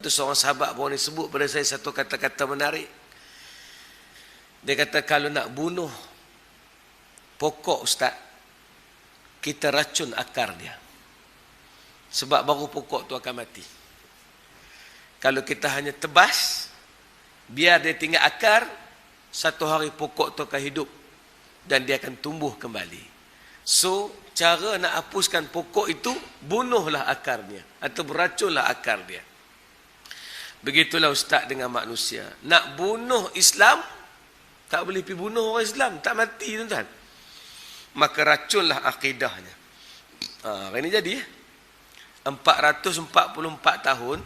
Itu seorang sahabat baru ni sebut pada saya satu kata-kata menarik. Dia kata kalau nak bunuh pokok ustaz, kita racun akar dia. Sebab baru pokok tu akan mati. Kalau kita hanya tebas, biar dia tinggal akar, satu hari pokok tu akan hidup dan dia akan tumbuh kembali. So, cara nak hapuskan pokok itu, bunuhlah akarnya atau beracunlah akar dia. Begitulah ustaz dengan manusia. Nak bunuh Islam, tak boleh pergi bunuh orang Islam, tak mati tuan-tuan. Maka racunlah akidahnya. Hari ini jadi 444 tahun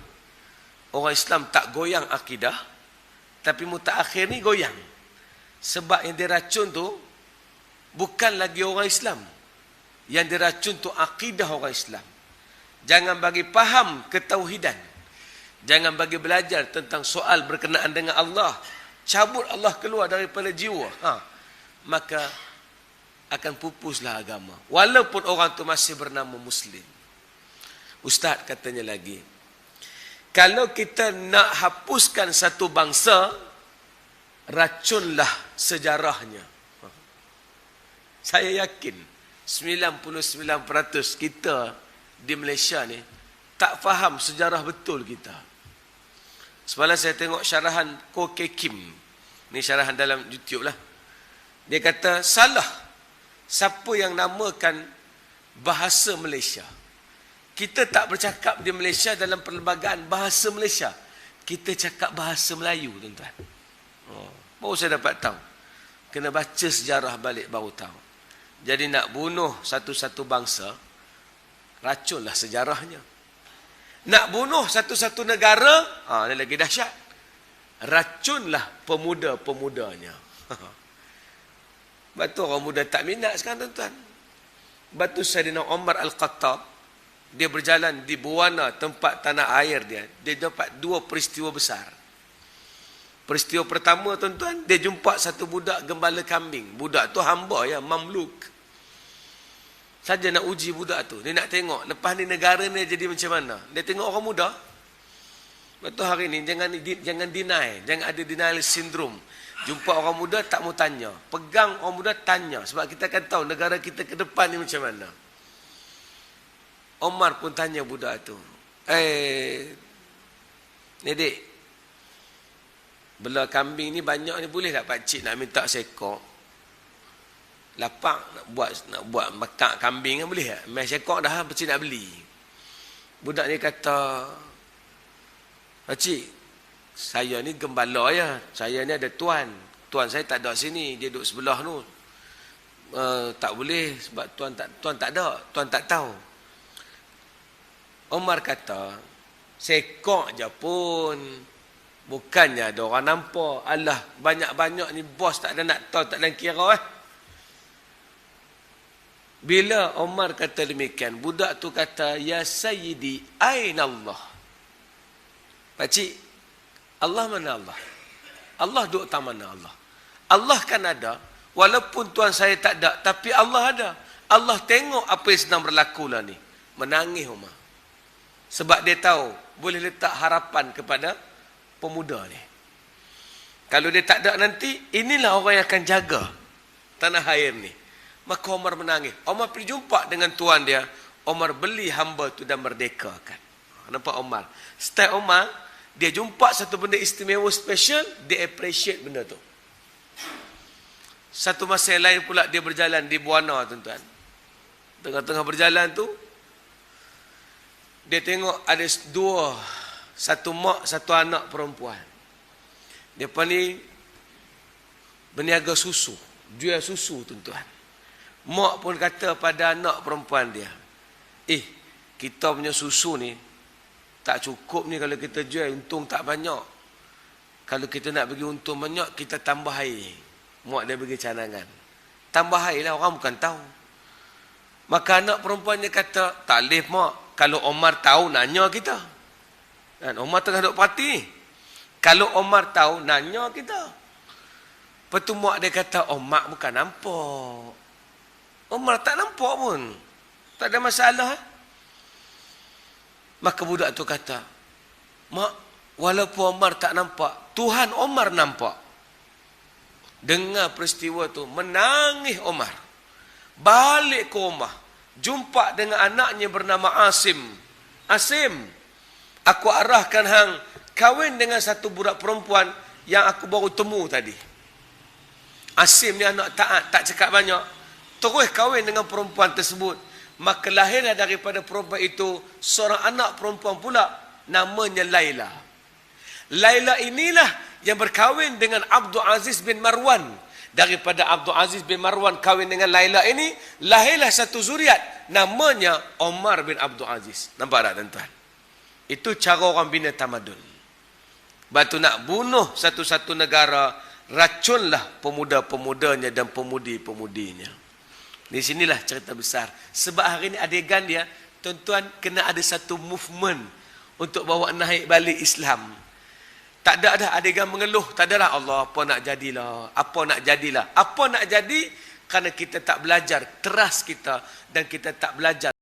orang Islam tak goyang akidah, tapi mutaakhir ni goyang. Sebab yang diracun tu bukan lagi orang Islam. Yang diracun tu akidah orang Islam. Jangan bagi faham ketauhidan. Jangan bagi belajar tentang soal berkenaan dengan Allah. Cabut Allah keluar daripada jiwa. Maka akan pupuslah agama. Walaupun orang tu masih bernama Muslim. Ustaz katanya lagi, kalau kita nak hapuskan satu bangsa, racunlah sejarahnya. Saya yakin 99% kita di Malaysia ni tak faham sejarah betul kita. Semalam saya tengok syarahan Ko K. Kim. Ni syarahan dalam YouTube lah. Dia kata salah siapa yang namakan bahasa Malaysia. Kita tak bercakap di Malaysia dalam perlembagaan bahasa Malaysia. Kita cakap bahasa Melayu, tuan-tuan. Baru saya dapat tahu. Kena baca sejarah balik baru tahu. Jadi nak bunuh satu-satu bangsa, racunlah sejarahnya. Nak bunuh satu-satu negara, ini lagi dahsyat. Racunlah pemuda-pemudanya. Sebab tu orang muda tak minat sekarang, tuan-tuan. Sebab tu Saidina Umar Al-Khattab, dia berjalan di Buana, tempat tanah air dia. Dia dapat dua peristiwa besar. Peristiwa pertama, tuan-tuan, dia jumpa satu budak gembala kambing. Budak tu hamba ya, mamluk. Saja nak uji budak tu. Dia nak tengok, lepas ni negara ni jadi macam mana. Dia tengok orang muda. Betul hari ni, jangan deny. Jangan ada denial syndrome. Jumpa orang muda, tak mau tanya. Pegang orang muda, tanya. Sebab kita akan tahu negara kita ke depan ni macam mana. Omar pun tanya budak tu. Ni dek, bela kambing ni banyak ni, boleh tak pakcik nak minta seekor? Lapak nak buat makak kambing kan boleh tak? Mai seekor dah, pakcik nak beli. Budak ni kata, pakcik, saya ni gembala ya. Saya ni ada tuan. Tuan saya tak ada sini, dia duduk sebelah tu. Tak boleh sebab tuan tak ada, tuan tak tahu. Omar kata, seekor je pun, bukannya ada orang nampak. Alah, banyak-banyak ni bos tak ada nak tahu, tak ada kira . Bila Omar kata demikian, budak tu kata, ya sayyidi, aina Allah? Pakcik, Allah mana Allah? Allah duduk tak mana Allah? Allah kan ada, walaupun tuan saya tak ada, tapi Allah ada. Allah tengok apa yang sedang berlaku lah ni. Menangis Omar. Sebab dia tahu, boleh letak harapan kepada pemuda ni. Kalau dia tak ada nanti, inilah orang yang akan jaga tanah air ni. Maka Omar menangis. Omar pergi jumpa dengan tuan dia. Omar beli hamba tu dan merdekakan. Nampak Omar? Style Omar, dia jumpa satu benda istimewa, special, dia appreciate benda tu. Satu masa yang lain pula dia berjalan di Buana, tuan-tuan. Tengah-tengah berjalan tu, dia tengok ada dua, satu mak, satu anak perempuan. Mereka ni berniaga susu, jual susu, tuan-tuan. Mak pun kata pada anak perempuan dia, kita punya susu ni tak cukup ni kalau kita jual, untung tak banyak. Kalau kita nak bagi untung banyak, kita tambah air. Mak dia bagi cadangan. Tambah air lah, orang bukan tahu. Maka anak perempuannya kata, tak boleh mak. Kalau Omar tahu, nanya kita. Dan Omar tengah duduk parti ni. Kalau Omar tahu, nanya kita. Lepas tu mak dia kata, mak bukan nampak. Omar tak nampak pun. Tak ada masalah. Maka budak tu kata, Mak, walaupun Omar tak nampak, Tuhan Omar nampak. Dengar peristiwa tu, menangis Omar. Balik ke rumah, jumpa dengan anaknya bernama Asim. Asim, aku arahkan hang kahwin dengan satu budak perempuan yang aku baru temu tadi. Asim ni anak taat, tak cakap banyak. Terus kahwin dengan perempuan tersebut. Maka lahirlah daripada perempuan itu seorang anak perempuan pula, namanya Laila. Laila inilah yang berkahwin dengan Abdul Aziz bin Marwan. Daripada Abdul Aziz bin Marwan kahwin dengan Laila ini, lahirlah satu zuriat namanya Omar bin Abdul Aziz. Nampak tak tuan-tuan? Itu cara orang bina tamadun. Batu nak bunuh satu-satu negara, racunlah pemuda-pemudanya dan pemudi-pemudinya. Di sinilah cerita besar. Sebab hari ini adegan dia, tuan-tuan, kena ada satu movement untuk bawa naik balik Islam. Tak ada dah adegan mengeluh. Tak adalah Allah apa nak jadilah. Apa nak jadilah. Apa nak jadi? Kerana kita tak belajar teras kita dan kita tak belajar